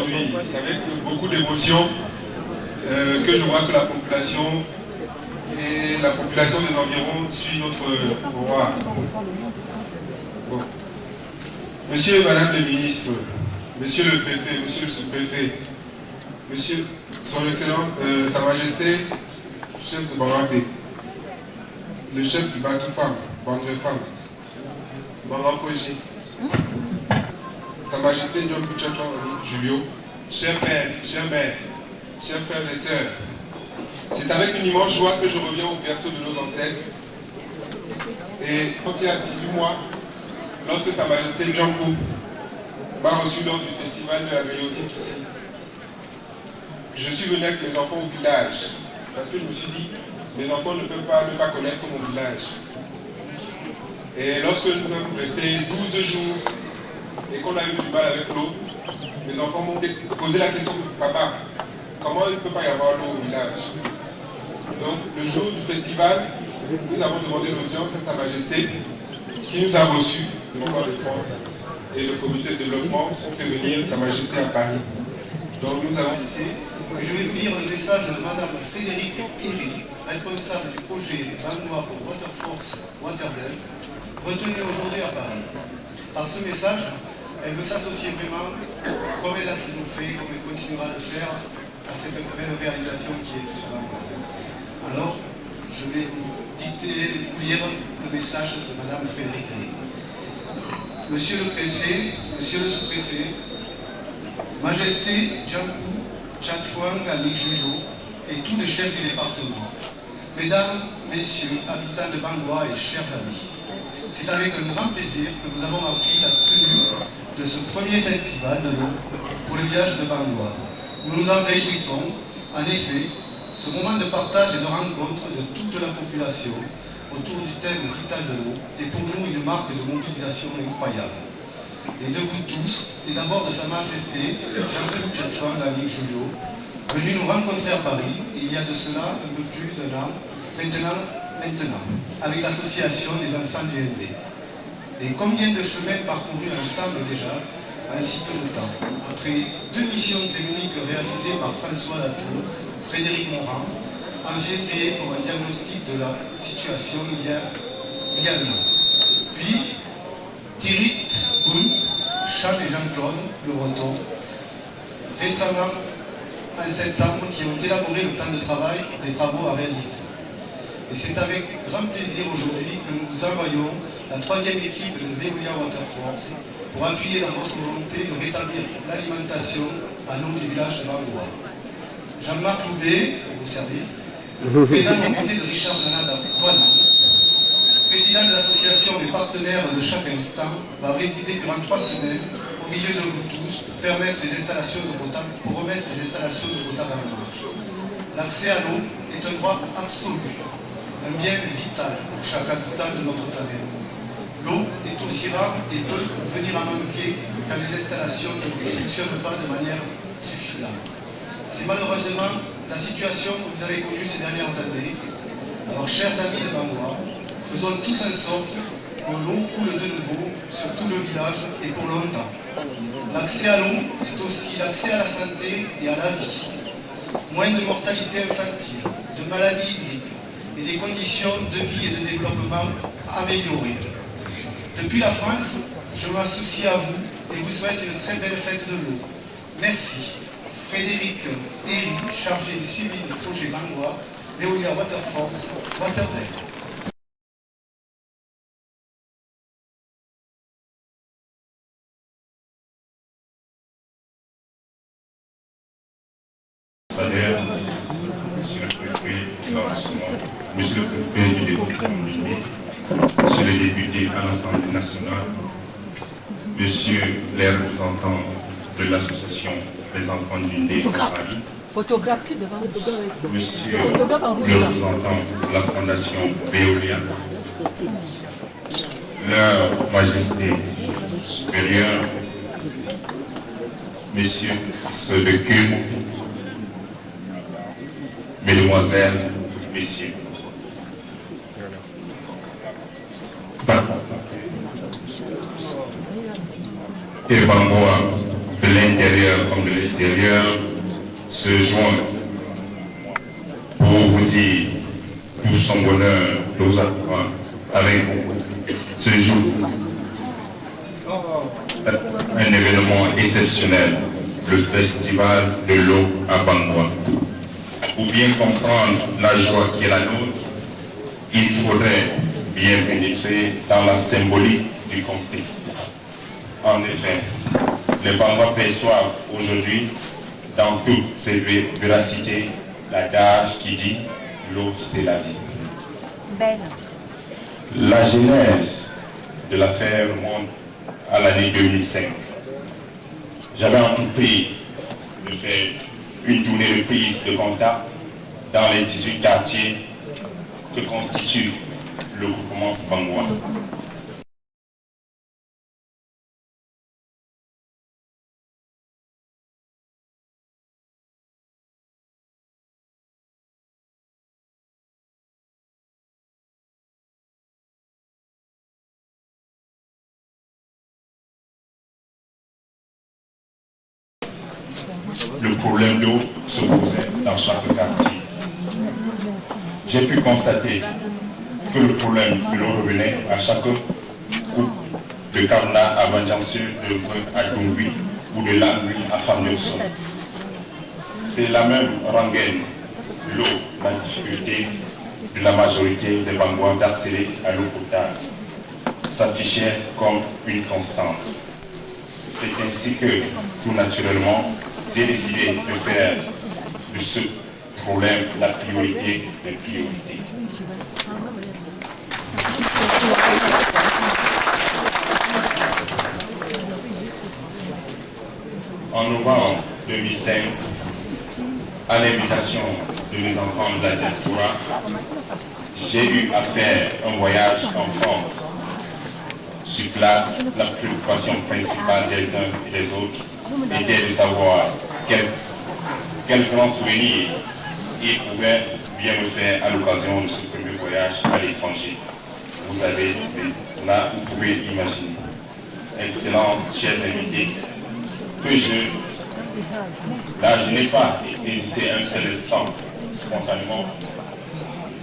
aujourd'hui. C'est avec beaucoup d'émotion que je vois que la population des environs suit notre roi. Bon. Monsieur et Madame les ministres, Monsieur le préfet, Monsieur le sous-préfet, Monsieur Son Excellence, Sa Majesté, chef de Banganté, le chef du Batu Femme, Bandre Femme, Bangankoji, Sa Majesté John Puchachon Julio, chers pères, chers mères, chers frères et sœurs, c'est avec une immense joie que je reviens au berceau de nos ancêtres. Et quand il y a 18 mois, lorsque Sa Majesté John Kou m'a reçu lors du festival de la griotique ici, je suis venu avec mes enfants au village, parce que je me suis dit, mes enfants ne peuvent pas ne pas connaître mon village. Et lorsque nous sommes restés 12 jours et qu'on a eu du mal avec l'eau, mes enfants m'ont posé la question, papa, comment il ne peut pas y avoir l'eau au village? Donc le jour du festival, nous avons demandé l'audience à Sa Majesté, qui nous a reçus, le roi de France et le comité de développement ont fait venir Sa Majesté à Paris. Donc nous allons ici. Je vais vous lire le message de Madame Frédérique Thierry, responsable du projet Bangoua pour Waterforce Waterden, retenue aujourd'hui à Paris. Par ce message, elle veut s'associer vraiment, comme elle a toujours fait, comme elle continuera à le faire, à cette belle réalisation qui est sur Bangoua. Alors, je vais vous lire le message de Madame Frédérique Thierry. Monsieur le préfet, monsieur le sous-préfet, Majesté Djankou, Tchatchouang, Annick Julio et tous les chefs du département, mesdames, messieurs, habitants de Bangoua et chers amis, c'est avec un grand plaisir que nous avons appris la tenue de ce premier festival de l'eau pour le village de Bangoua. Nous nous en réjouissons. En effet, ce moment de partage et de rencontre de toute la population autour du thème vital de l'eau est pour nous une marque de mobilisation incroyable. Et de vous tous, et d'abord de Sa Majesté Jean-Claude Tchatchouang, l'ami Julio, venu nous rencontrer à Paris, il y a de cela un peu plus d'un an, maintenant, avec l'association des enfants du NB. Et combien de chemins parcourus ensemble déjà, en si peu de temps. Après 2 missions techniques réalisées par François Latour, Frédéric Morand, en février pour un diagnostic de la situation il y a un an. Puis, Thierry Boun, Charles et Jean-Claude Le Breton, récemment en septembre, qui ont élaboré le plan de travail des travaux à réaliser. Et c'est avec grand plaisir aujourd'hui que nous vous envoyons la 3e équipe de Veolia Waterforce pour appuyer dans votre volonté de rétablir l'alimentation à nom du village de Bangoua. Jean-Marc Loubet, pour vous servir, président au côté de Richard Nanada, président de l'association des partenaires de chaque instant, va résider durant 3 semaines au milieu de vous tous pour remettre les installations de potable en marche. L'accès à l'eau est un droit absolu, un bien vital pour chaque habitant de notre planète. L'eau est aussi rare et peut venir à manquer quand les installations ne fonctionnent pas de manière suffisante. C'est malheureusement la situation que vous avez connue ces dernières années. Alors, chers amis de Bangoua, faisons tous en sorte que l'eau coule de nouveau sur tout le village et pour longtemps. L'accès à l'eau, c'est aussi l'accès à la santé et à la vie. Moins de mortalité infantile, de maladies hydriques et des conditions de vie et de développement améliorées. Depuis la France, je m'associe à vous et vous souhaite une très belle fête de l'eau. Merci. Frédéric Héry, chargé du suivi du projet Bangoua, Veolia Waterforce, Waterden. Monsieur le préfet de l'arrondissement, monsieur le préfet du département du Nord, monsieur le député à l'Assemblée nationale, monsieur les représentants de l'association des enfants du Nez à Paris, monsieur le représentant de la fondation Veolia, leur majesté supérieure, messieurs de culte, mesdemoiselles, messieurs. Et Bangoua de l'intérieur l'intérieur comme de l'extérieur, se joint pour vous dire tout son bonheur de vous attendre avec ce jour. Un événement exceptionnel, le festival de l'eau à Bangoua. Pour bien comprendre la joie qui est la nôtre, il faudrait bien pénétrer dans la symbolique du contexte. En effet, les Bangois perçoivent aujourd'hui, dans toute ses véracités, l'adage qui dit « l'eau c'est la vie ». La genèse de l'affaire remonte à l'année 2005. J'avais entrepris de faire une tournée de prise de contact dans les 18 quartiers que constitue le groupement Bangoua. Le problème d'eau se posait dans chaque quartier. J'ai pu constater que le problème de l'eau revenait à chaque coupe de Kamna à Vanjancieux, de Brun à Dongui ou de Langui à Famioso. C'est la même rengaine, l'eau, la difficulté de la majorité des Bangois d'accéder à l'eau potable s'affichait comme une constante. C'est ainsi que, tout naturellement, j'ai décidé de faire de ce problème la priorité des priorités. En novembre 2005, à l'invitation de mes enfants de la diaspora, j'ai eu à faire un voyage en France. Sur place, la préoccupation principale des uns et des autres était de savoir quel grand souvenir ils pouvaient bien me faire à l'occasion de ce premier voyage à l'étranger. Vous avez, là, vous pouvez imaginer. Excellences, chers invités, que je n'ai pas hésité un seul instant, spontanément,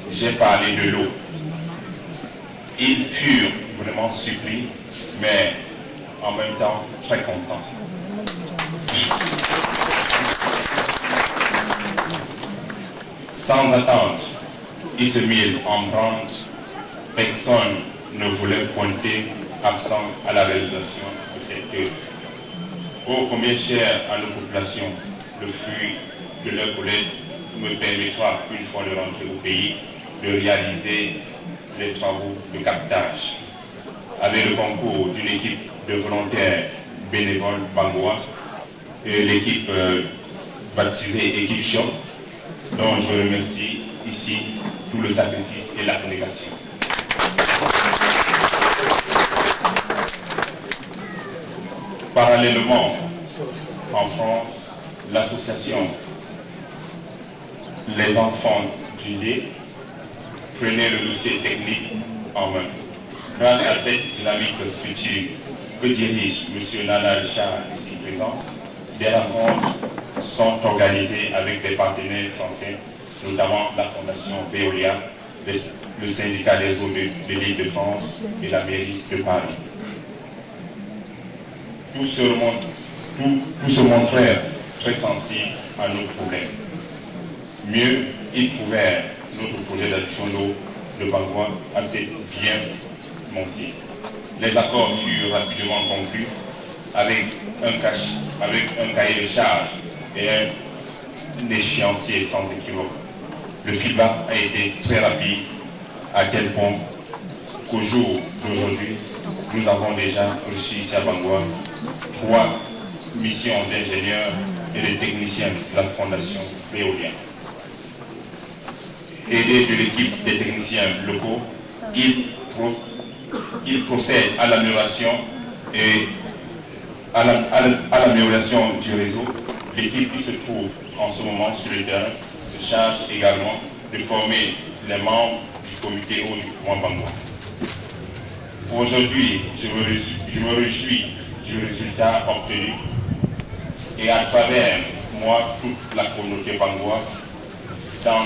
j'ai parlé de l'eau. Ils furent vraiment surpris, mais en même temps très contents. Sans attendre, ils se mirent en branle. Personne ne voulait pointer absent à la réalisation de cette œuvre. Oh, combien cher à nos populations, le fruit de leur collecte me permettra, une fois de rentrer au pays, de réaliser les travaux de captage. Avec le concours d'une équipe de volontaires bénévoles Bangoua et l'équipe baptisée Équipe Choc, dont je remercie ici tout le sacrifice et l'abnégation. Parallèlement, en France, l'association Les Enfants d'Indé prenait le dossier technique en main. Grâce à cette dynamique structure que dirige M. Nana Richard ici présent, des rencontres sont organisées avec des partenaires français, notamment la Fondation Veolia, le syndicat des eaux de l'Île-de-France et la mairie de Paris. Tous se montrèrent très sensibles à nos problèmes. Mieux, ils trouvèrent notre projet d'addition d'eau de Bangoua assez bien monté. Les accords furent rapidement conclus avec un cahier de charges et un échéancier sans équivoque. Le feedback a été très rapide, à tel point qu'au jour d'aujourd'hui, nous avons déjà reçu ici à Bangoua 3 missions d'ingénieurs et de techniciens de la Fondation Veolia. Aidés de l'équipe des techniciens locaux, ils procèdent à l'amélioration et à l'amélioration du réseau. L'équipe qui se trouve en ce moment sur le terrain se charge également de former les membres du comité eau du groupement Bangoua. Aujourd'hui, je me réjouis du résultat obtenu et à travers moi toute la communauté Bangwa dans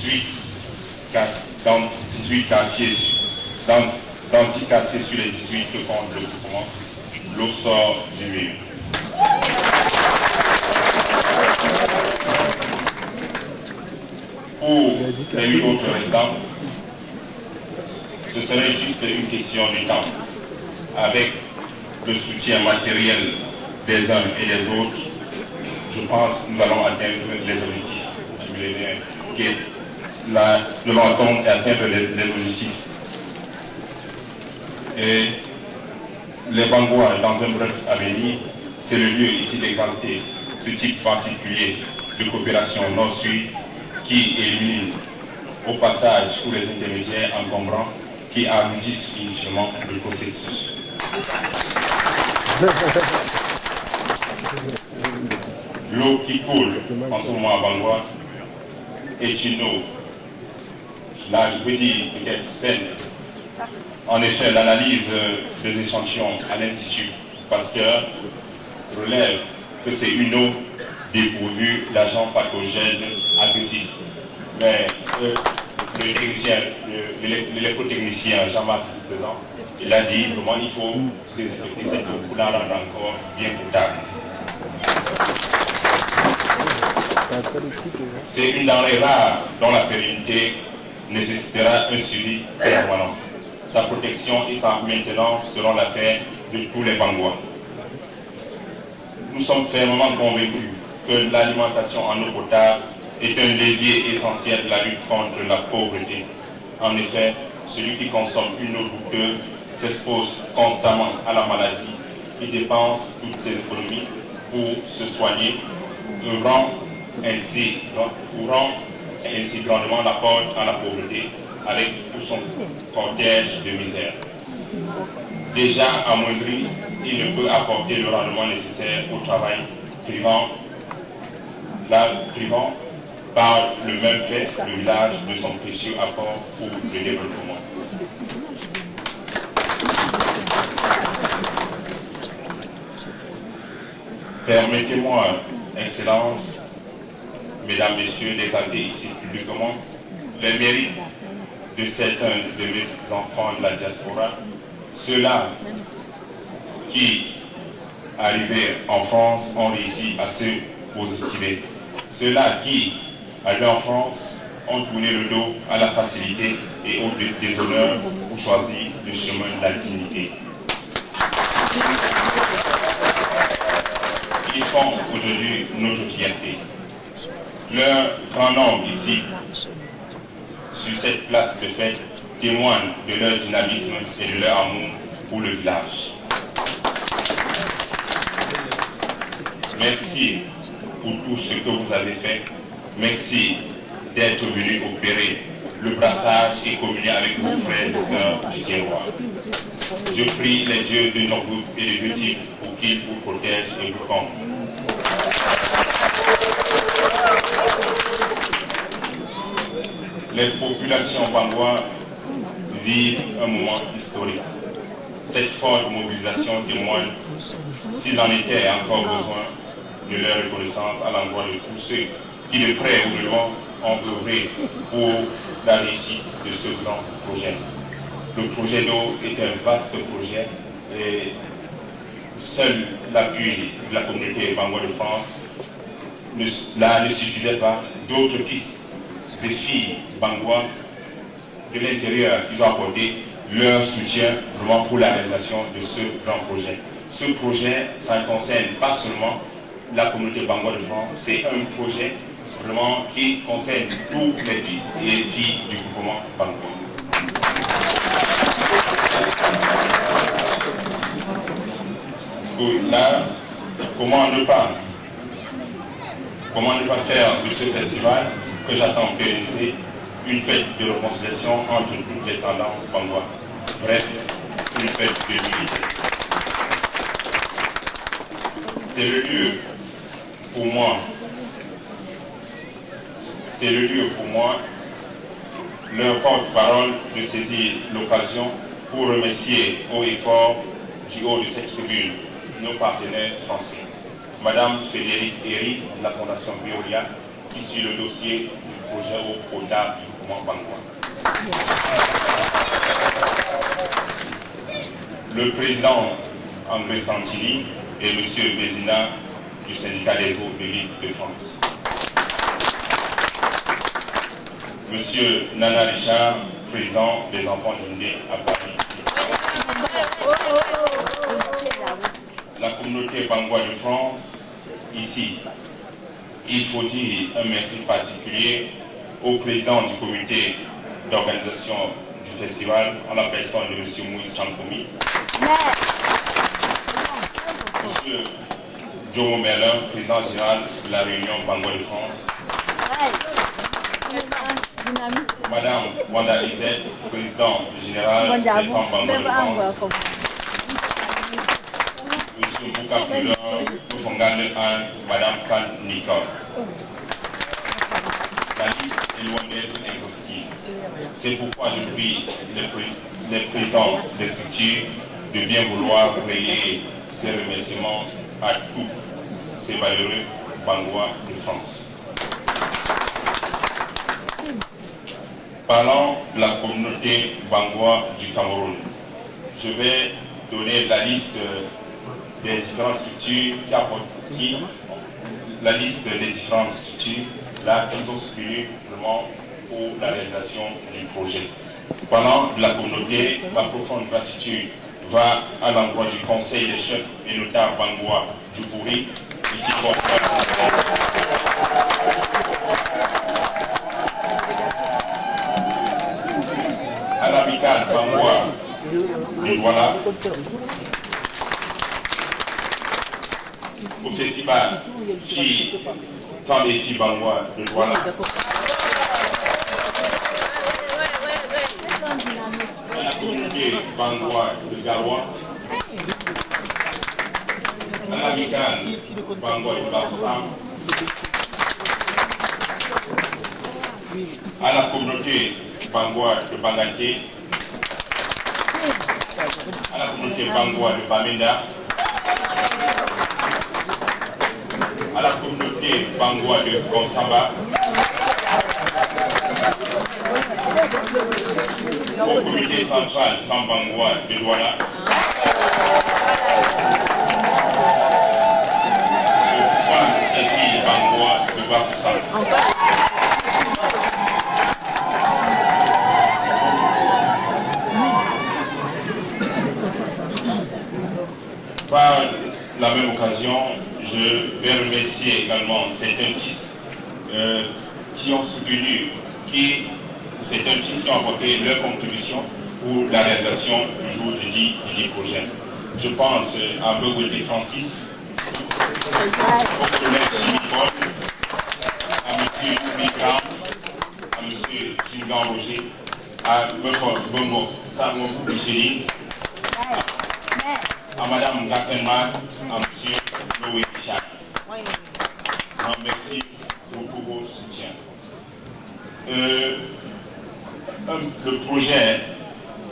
18 quartiers, dans 10 quartiers sur les 18 que compte le groupement, l'eau sort du mur. Pour les 8 autres restants, ce serait juste une question de temps. Avec le soutien matériel des uns et des autres, je pense que nous allons atteindre les objectifs du millénaire, nous allons atteindre les objectifs. Et les Bangwa, dans un bref avenir, c'est le lieu ici d'exalter ce type particulier de coopération nord-sud qui élimine au passage tous les intermédiaires encombrants qui aboutissent inutilement le processus. L'eau qui coule en ce moment à Bangwa est une eau, là je peux dire peut-être saine. En effet, l'analyse des échantillons à l'Institut Pasteur relève que c'est une eau dépourvue d'agents pathogènes agressifs. Mais l'électrotechnicien Jean-Marc présent, il a dit vraiment il faut désinfecter cette eau pour la rendre encore bien potable. C'est une denrée rare dont la pérennité nécessitera un suivi permanent. Sa protection et sa maintenance seront l'affaire de tous les Bangwa. Nous sommes fermement convaincus que l'alimentation en eau potable est un levier essentiel de la lutte contre la pauvreté. En effet, celui qui consomme une eau douteuse s'expose constamment à la maladie et dépense toutes ses économies pour se soigner, ouvrant ainsi grandement la porte à la pauvreté avec tout son cortège de misère. Déjà amoindri, il ne peut apporter le rendement nécessaire au travail, privant par le même fait le village de son précieux apport pour le développement. Permettez-moi, Excellences, Mesdames, Messieurs, d'exalter ici publiquement les mérites de certains de mes enfants de la diaspora, ceux-là qui, arrivés en France, ont réussi à se positiver. Ceux-là qui, arrivés en France, ont tourné le dos à la facilité et au déshonneur pour choisir le chemin de la dignité. Ils font aujourd'hui notre fierté. Leur grand nombre ici, sur cette place de fête, témoignent de leur dynamisme et de leur amour pour le village. Merci pour tout ce que vous avez fait. Merci d'être venu opérer le brassage et communier avec vos frères et sœurs du terroir. Je prie les dieux de Njombout et de Butik pour qu'ils vous protègent et vous comblent. Les populations bangwa vivent un moment historique. Cette forte mobilisation témoigne, s'il en était encore besoin, de leur reconnaissance à l'endroit de tous ceux qui, de près ou de loin, ont œuvré pour la réussite de ce grand projet. Le projet d'eau est un vaste projet et seul l'appui de la communauté Bangwa de France ne suffisait pas. D'autres fils et filles Bangwa de l'intérieur, ils ont apporté leur soutien vraiment pour la réalisation de ce grand projet. Ce projet, ça ne concerne pas seulement la communauté Bangwa de France, c'est un projet vraiment qui concerne tous les fils et les filles du groupement Bangwa. Là, comment ne pas faire de ce festival que j'attends pérenniser une fête de réconciliation entre toutes les tendances Bangwa. Bref, une fête de l'unité. C'est le lieu pour moi, leur porte-parole, de saisir l'occasion pour remercier haut et fort du haut de cette tribune nos partenaires français. Madame Frédéric Herry de la Fondation Veolia, qui suit le dossier du projet au quota du groupement Bangoua. Le président André Santilli et M. Bézina du syndicat des eaux de l'île de France. Monsieur Nana Richard, président des enfants d'Indé à Paris. La communauté Bangoua de France, ici, il faut dire un merci particulier au président du comité d'organisation du festival, en la personne de M. Moïse Chankoumi, M. Jomo Merlin, président général de la Réunion Bangoua de France, Madame Wanda Izet, président général des femmes Bangoua de France, M. Bouka Fuleur, Madame Khan Nicole. La liste est loin d'être exhaustive. C'est pourquoi je prie les présidents des structures de bien vouloir relayer ces remerciements à tous ces valeureux Bangoua de France. Parlant de la communauté Bangoua du Cameroun, je vais donner la liste des différentes structures la liste des différentes structures là qui ont soutenu vraiment pour la réalisation du projet. Parlant de la communauté, ma profonde gratitude va à l'endroit du conseil des chefs et notables Bangoua du Bouri, ici à l'amicale Bangoua du Douala, au festival femmes et filles Bangoua de Douala, à la communauté Bangoua de Garoua, à l'amicale Bangoua de Bafoussam, à la communauté Bangoua de Banganté, à la communauté Bangoua de Bamenda, à la communauté Bangoua de Gonsamba, au comité central Femmes Bangoua de Douala, aux femmes et filles Bangoua de Bafoussam. Par la même occasion, je vais remercier également certains fils qui ont soutenu, certains fils qui ont apporté leur contribution pour la réalisation du jour du 10 prochain. Je pense à Bogouté Francis, au collègue Simicole, à M. Mikram, à M. Gilgan Roger, à Bongo Samo Micheli, à Mme Gakenman, à M. Noé Michel. Merci pour tout vos soutiens. Le projet,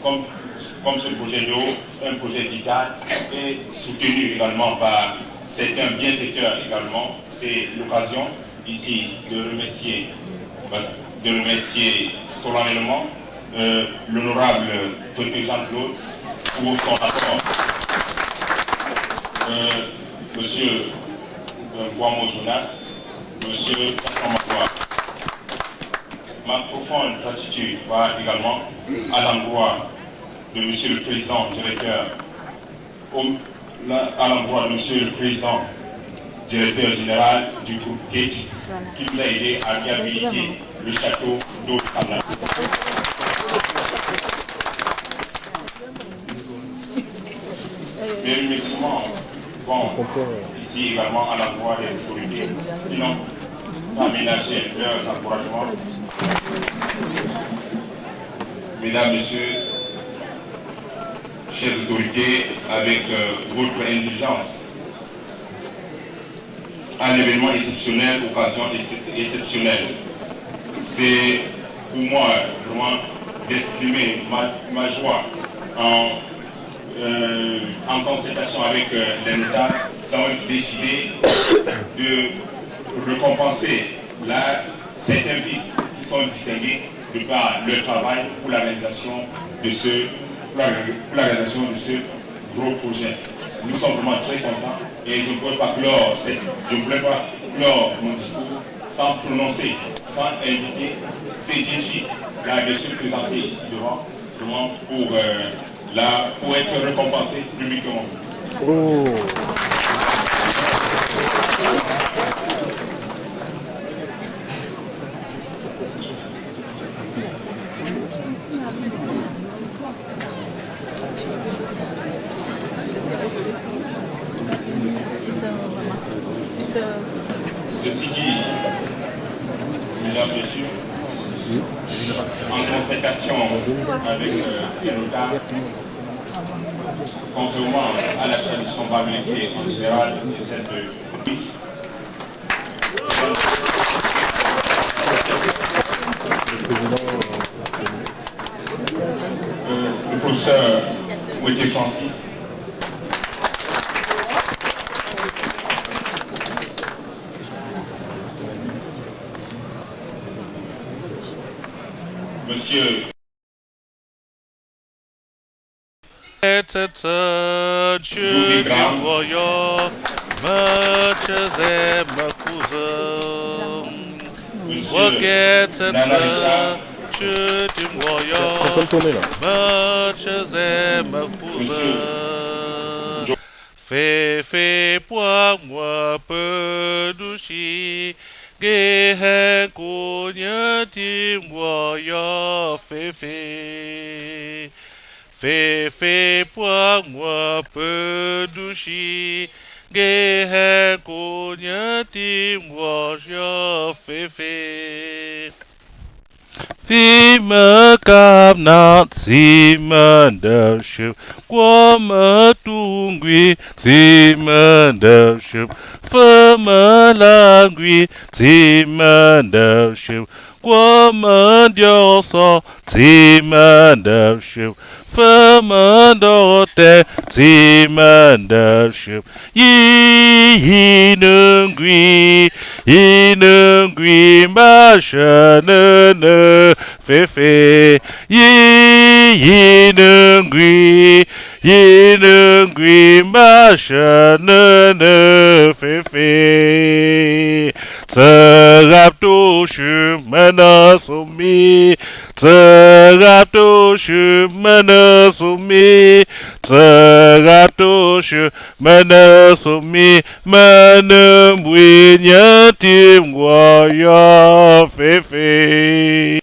comme ce projet d'eau, un projet vital, est soutenu également par certains bienfaiteurs également. C'est l'occasion ici de remercier solennellement l'honorable Frédéric Jean-Claude pour son rapport. Monsieur Guamo Jonas, Monsieur Kakamagua. Ma profonde gratitude va également à l'endroit de Monsieur le Président Directeur, à l'endroit de Monsieur le Président Directeur Général du groupe Gate, qui nous a aidé à réhabiliter le château d'eau de Kamla. Mes remerciements vont ici également à l'endroit des autorités qui n'ont pas ménagé leurs encouragements. Mesdames, Messieurs, chères autorités, avec votre indulgence, un événement exceptionnel, occasion exceptionnelle. C'est pour moi vraiment d'exprimer ma joie en concertation avec les notables avons décidé de récompenser certains fils qui sont distingués de par leur travail pour la réalisation de ce gros projet. Nous sommes vraiment très contents et je ne pourrais pas clore mon discours sans prononcer, sans inviter ces fils de se présenter ici devant, vraiment pour être récompensés publiquement. Oh. Ceci dit, mesdames, messieurs, en concertation avec les notables, contrairement à la tradition bamileke en général et celle de police, le professeur Mouete Francis Monsieur C'est comme tourner là. Fais pour moi peu douci, Gehen kunya timwa ya Fefe. Fefe pour moi peu douci, Gehen kunya timwa ya Fefe. Fime cam nat si men de ship, qua me tungui si men de ship, fe me langui si men de ship, qua me diosa si men de ship, fe me dote si men de ship, Inungui ma chenene Fefe Inungui ma chenene Fefe Terap to shumena sumi Terap to shumena sumi Terap to shumena sumi Menem winya tim wa ya Fefe